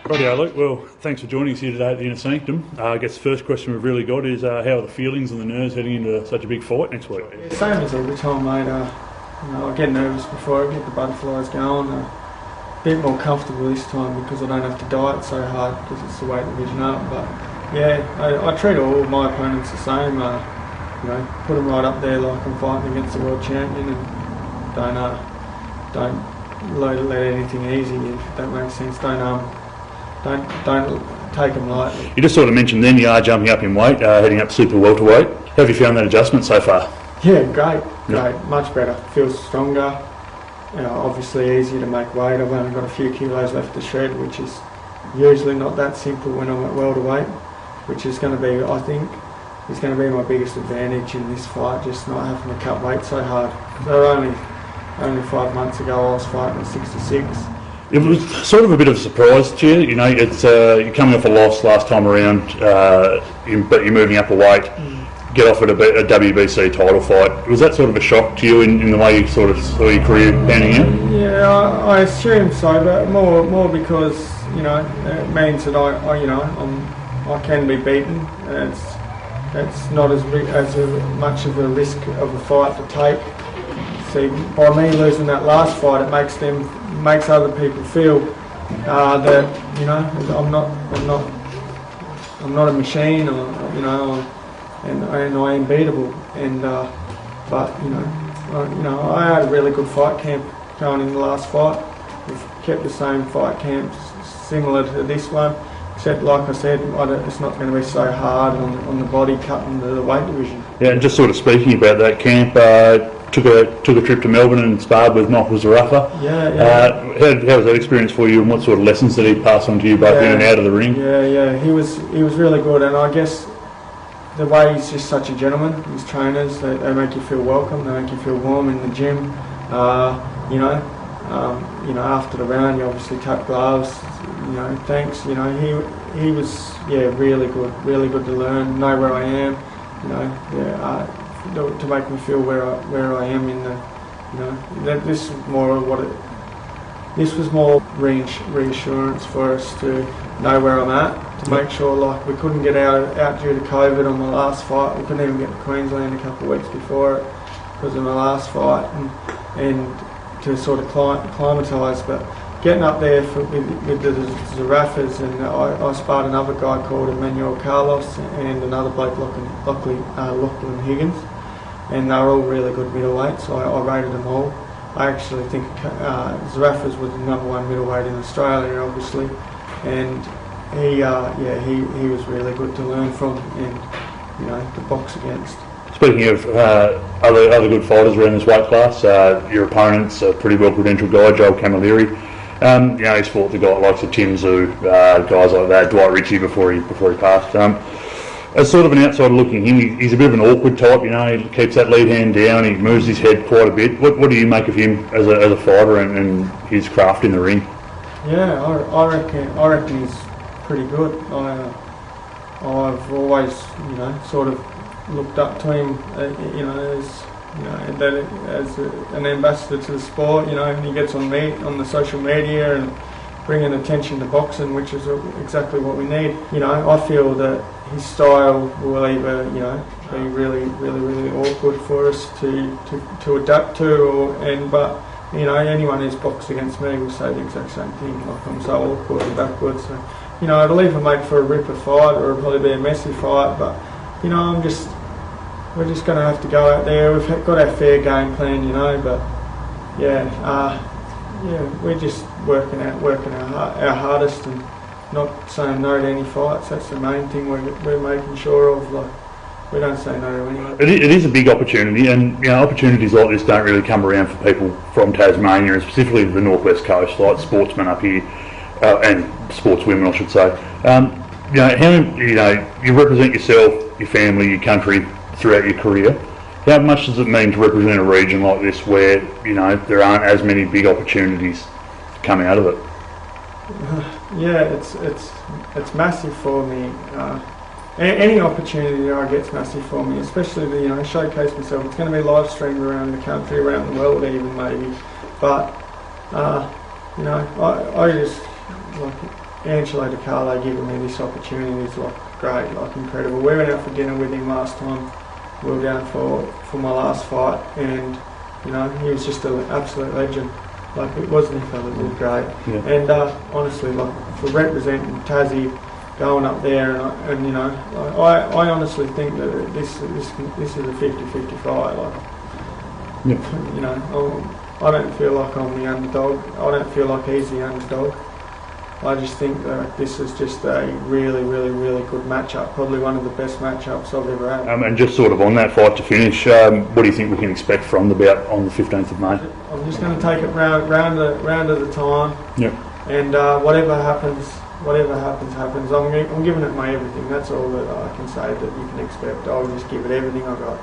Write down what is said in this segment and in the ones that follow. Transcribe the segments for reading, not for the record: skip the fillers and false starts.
Rightio, Luke. Well, thanks for joining us here today at the Inner Sanctum. I guess the first question we've really got is how are the feelings and the nerves heading into such a big fight next week? Same as every time, mate. I get nervous before I get the butterflies going. A bit more comfortable this time because I don't have to diet so hard because it's the weight division up. But yeah, I treat all my opponents the same. Put them right up there like I'm fighting against the world champion, and don't let anything easy, if that makes sense. Don't take them lightly. You just sort of mentioned then you are jumping up in weight, heading up to super welterweight. How have you found that adjustment so far? Yeah, great, much better. Feels stronger. Obviously easier to make weight. I've only got a few kilos left to shred, which is usually not that simple when I'm at welterweight, which is going to be, I think, is going to be my biggest advantage in this fight, just not having to cut weight so hard. So only 5 months ago I was fighting at 66. It was sort of a bit of a surprise to you. You know, it's you're coming off a loss last time around, but you're moving up a weight. Get offered a WBC title fight. Was that sort of a shock to you in the way you sort of saw your career panning out? Yeah, I assume so, but more because it means that I can be beaten. And it's not as much of a risk of a fight to take. See, by me losing that last fight, it makes other people feel that I'm not a machine, or and I am beatable. And but I had a really good fight camp going in the last fight. We've kept the same fight camps similar to this one, except like I said, it's not going to be so hard on the body cutting the weight division. Yeah, and just sort of speaking about that camp. Took a trip to Melbourne and sparred with Michael Zerafa. How was that experience for you, and what sort of lessons did he pass on to you both in and out of the ring? Yeah, he was really good, and I guess the way he's just such a gentleman. His trainers, they make you feel welcome, they make you feel warm in the gym. After the round, you obviously tap gloves. Thanks. He was really good to learn, know where I am. To make me feel where I am in the, this is more of this was more reassurance for us to know where I'm at, to make sure, like, we couldn't get out due to COVID on my last fight. We couldn't even get to Queensland a couple of weeks before it because of my last fight, and to sort of climatise. But getting up there with the Zerafas, and I sparred another guy called Emmanuel Carlos and another bloke, Lachlan Higgins, and they were all really good middleweights, so I rated them all. I actually think Zerafas was the #1 middleweight in Australia, obviously, and he was really good to learn from and to box against. Speaking of other good fighters around this weight class, your opponent's a pretty well-credentialed guy, Joel Camilleri. He's fought the guy likes of Tim Tszyu, guys like that, Dwight Ritchie before he passed. As sort of an outsider looking at him, he's a bit of an awkward type. He keeps that lead hand down, he moves his head quite a bit. What do you make of him as a fighter and his craft in the ring? Yeah, I reckon he's pretty good. I've always sort of looked up to him, as an ambassador to the sport. And he gets on the social media and bringing attention to boxing, which is exactly what we need. I feel that his style will either be really awkward for us to adapt to, but anyone who's boxed against me will say the exact same thing. Like, I'm so awkward and backwards. So it'll either make for a ripper fight or it'll probably be a messy fight. But we're just going to have to go out there. We've got our fair game plan, But we're just working our hardest and not saying no to any fights. That's the main thing we're making sure of. Like, we don't say no to anyone. It is a big opportunity, and opportunities like this don't really come around for people from Tasmania, and specifically the northwest coast, like sportsmen up here, and sportswomen, I should say. You represent yourself, your family, your country throughout your career. How much does it mean to represent a region like this where there aren't as many big opportunities come out of it? It's massive for me. Any opportunity I get's massive for me, especially to showcase myself. It's going to be live streamed around the country, around the world even maybe. But I just Angelo De Carlo giving me this opportunity is like great, like incredible. We went out for dinner with him last time. We were down for my last fight, and you know, he was just an absolute legend. Like, it wasn't he, fella, it was great. Yeah. And honestly, like, for representing Tassie, going up there, and you know, I honestly think that this is a 50-50 fight. Like, Yeah. you know, I don't feel like I'm the underdog. I don't feel like he's the underdog. I just think that this is just a really, really, really good matchup. Probably one of the best matchups I've ever had. And just sort of on that fight to finish, what do you think we can expect from the bout on the 15th of May? I'm just going to take it round at a time. Yeah. And whatever happens, happens. I'm giving it my everything. That's all that I can say that you can expect. I'll just give it everything I got.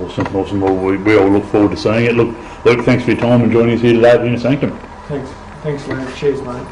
Awesome. Well, we all look forward to seeing it. Luke, thanks for your time and joining us here today at Inner Sanctum. Thanks, Liam. Cheers, mate.